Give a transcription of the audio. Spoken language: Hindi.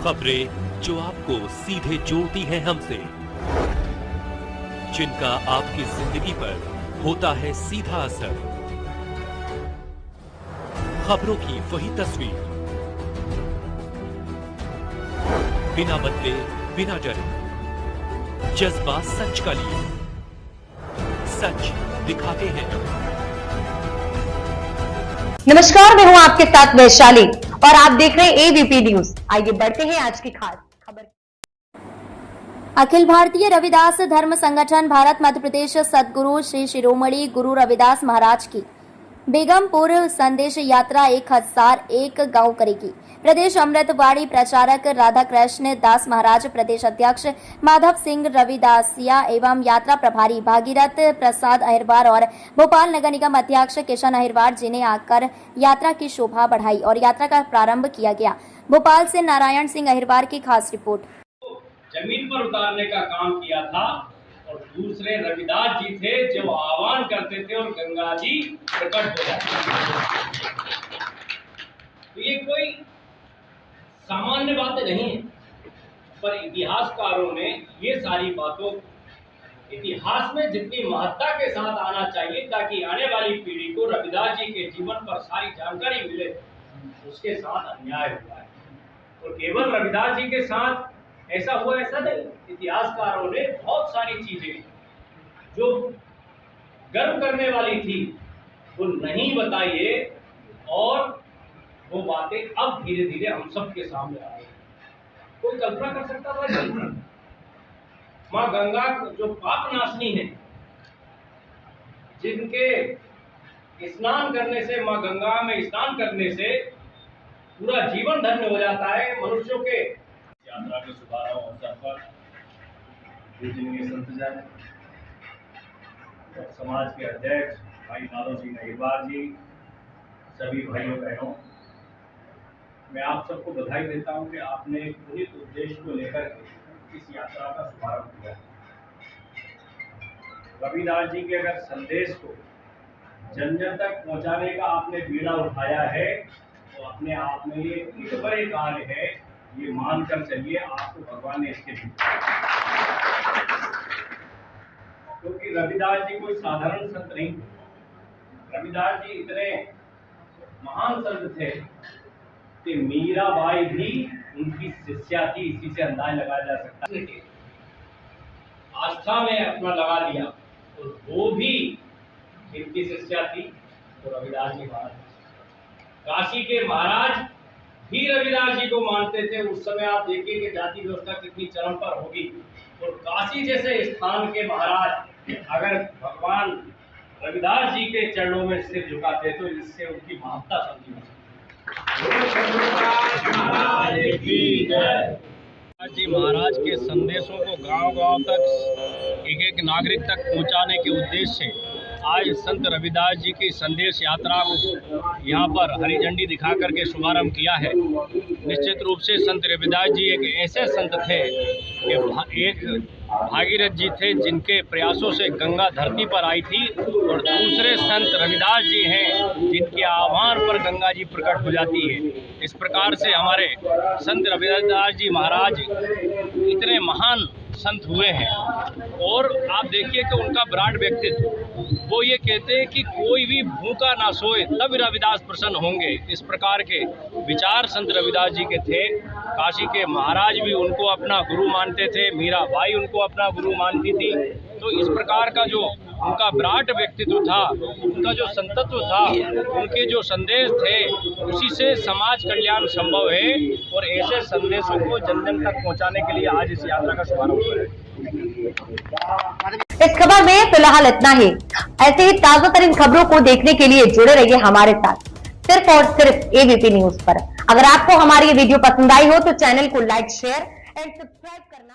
खबरें जो आपको सीधे जोड़ती हैं हमसे, जिनका आपकी जिंदगी पर होता है सीधा असर। खबरों की वही तस्वीर, बिना बदले बिना डरे, जज्बा सच का लिए, सच दिखाते हैं। नमस्कार, मैं हूं आपके साथ वैशाली और आप देख रहे हैं एबीपी न्यूज। आइए बढ़ते हैं आज की खास खबर। अखिल भारतीय रविदास धर्म संगठन भारत मध्य प्रदेश सदगुरु श्री शिरोमणि गुरु रविदास महाराज की बेगमपुर संदेश यात्रा 1001 गांव करेगी। प्रदेश अमृतवाणी प्रचारक राधा कृष्ण दास महाराज, प्रदेश अध्यक्ष माधव सिंह रविदासिया एवं यात्रा प्रभारी भागीरथ प्रसाद अहिरवार और भोपाल नगर निगम अध्यक्ष किशन अहिरवार जी ने आकर यात्रा की शोभा बढ़ाई और यात्रा का प्रारंभ किया गया। भोपाल से नारायण सिंह अहिरवार की खास रिपोर्ट। जमीन पर उतारने का काम किया था और दूसरे रविदास जी थे जो आह्वान करते थे और गंगा जी प्रकट हो जाती। तो ये कोई सामान्य बातें नहीं है, पर इतिहासकारों ने ये सारी बातों इतिहास में जितनी महत्ता के साथ आना चाहिए ताकि आने वाली पीढ़ी को रविदास जी के जीवन पर सारी जानकारी मिले, उसके साथ अन्याय हुआ है। और केवल रविदास जी के साथ ऐसा हुआ ऐसा नहीं, इतिहासकारों ने बहुत सारी चीजें जो गर्व करने वाली थी वो नहीं बताई है और वो बातें अब धीरे धीरे हम सब के सामने आ रही हैं। कोई कल्पना कर सकता था कि माँ गंगा जो पाप नाशनी है, जिनके स्नान करने से, माँ गंगा में स्नान करने से पूरा जीवन धन्य हो जाता है मनुष्यों के। यात्रा के शुभारंभ अवसर पर पूजनीय संतजन और समाज के अध्यक्ष भाई माधव सिंह अहिरवार जी, सभी भाइयों बहनों, मैं आप सबको बधाई देता हूं कि आपने पुनीत उद्देश्य को लेकर इस यात्रा का शुभारंभ किया। रविदास जी के अगर संदेश को जन जन तक पहुंचाने का आपने बीड़ा उठाया है तो अपने आप में ये एक बड़े कार्य है, ये मानकर चलिए आपको भगवान ने इसके दी। क्योंकि रविदास जी कोई साधारण संत नहीं, रविदास जी इतने महान संत थे कि मीराबाई भी उनकी शिष्या थी। इसी से अंदाज लगाया जा सकता है। आस्था में अपना लगा लिया और वो भी इनकी शिष्या थी तो रविदास जी महाराज। काशी के महाराज भी रविदास जी को मानते थे। उस समय आप देखिए कि जाति व्यवस्था कितनी चरम पर होगी और काशी जैसे स्थान के महाराज अगर भगवान रविदास जी के चरणों में सिर झुकाते तो इससे उनकी महत्ता समझी जा सकती। जी महाराज के संदेशों को गांव-गांव तक, एक-एक नागरिक तक पहुंचाने के उद्देश्य से आज संत रविदास जी की संदेश यात्रा को यहाँ पर हरी झंडी दिखा करके शुभारंभ किया है। निश्चित रूप से संत रविदास जी एक ऐसे संत थे कि एक भागीरथ जी थे जिनके प्रयासों से गंगा धरती पर आई थी और दूसरे संत रविदास जी हैं जिनके आह्वान पर गंगा जी प्रकट हो जाती है। इस प्रकार से हमारे संत रविदास जी महाराज इतने महान संत हुए हैं और आप देखिए कि उनका विराट व्यक्तित्व, वो ये कहते हैं कि कोई भी भूखा ना सोए तब रविदास प्रसन्न होंगे। इस प्रकार के विचार संत रविदास जी के थे। काशी के महाराज भी उनको अपना गुरु मानते थे, मीराबाई उनको अपना गुरु मानती थी। तो इस प्रकार का जो उनका विराट व्यक्तित्व था, उनका जो संतत्व था, उनके जो संदेश थे, उसी से समाज कल्याण संभव है और ऐसे संदेशों को जन जन तक पहुंचाने के लिए आज इस यात्रा का शुभारंभ हुआ है। इस खबर में फिलहाल इतना ही। ऐसे ही ताजा तरीन खबरों को देखने के लिए जुड़े रहिए हमारे साथ, सिर्फ और सिर्फ एबीपी न्यूज पर। अगर आपको हमारी ये वीडियो पसंद आई हो तो चैनल को लाइक, शेयर एंड सब्सक्राइब करना